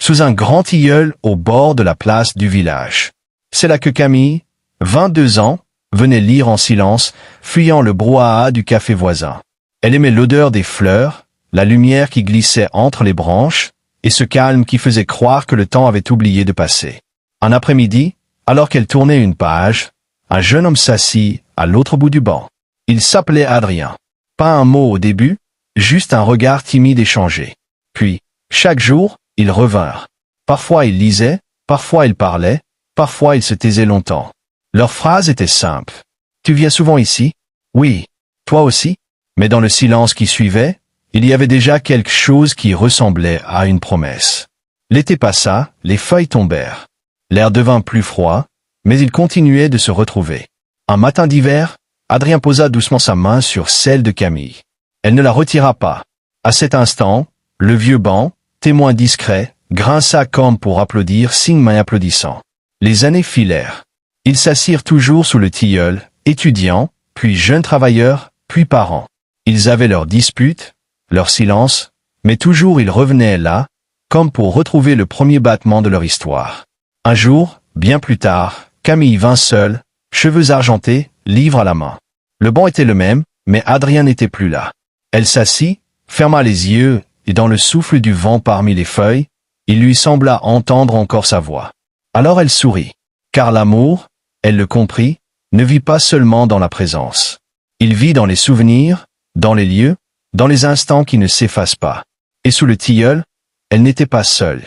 sous un grand tilleul au bord de la place du village. C'est là que Camille, 22 ans, venait lire en silence, fuyant le brouhaha du café voisin. Elle aimait l'odeur des fleurs, la lumière qui glissait entre les branches, et ce calme qui faisait croire que le temps avait oublié de passer. Un après-midi, alors qu'elle tournait une page, un jeune homme s'assit à l'autre bout du banc. Il s'appelait Adrien. Pas un mot au début, juste un regard timide échangé. Puis, chaque jour, ils revinrent. Parfois ils lisaient, parfois ils parlaient, parfois ils se taisaient longtemps. Leurs phrases étaient simples. « Tu viens souvent ici ? » ?»« Oui. »« Toi aussi ?» Mais dans le silence qui suivait, il y avait déjà quelque chose qui ressemblait à une promesse. L'été passa, les feuilles tombèrent. L'air devint plus froid, mais ils continuaient de se retrouver. Un matin d'hiver, Adrien posa doucement sa main sur celle de Camille. Elle ne la retira pas. À cet instant, le vieux banc, témoin discret, grinça comme pour applaudir, signe main applaudissant. Les années filèrent. Ils s'assirent toujours sous le tilleul, étudiants, puis jeunes travailleurs, puis parents. Ils avaient leurs disputes, leur silence, mais toujours ils revenaient là, comme pour retrouver le premier battement de leur histoire. Un jour, bien plus tard, Camille vint seule, cheveux argentés, livre à la main. Le banc était le même, mais Adrien n'était plus là. Elle s'assit, ferma les yeux, et dans le souffle du vent parmi les feuilles, il lui sembla entendre encore sa voix. Alors elle sourit. Car l'amour, elle le comprit, ne vit pas seulement dans la présence. Il vit dans les souvenirs, dans les lieux, dans les instants qui ne s'effacent pas. Et sous le tilleul, elle n'était pas seule.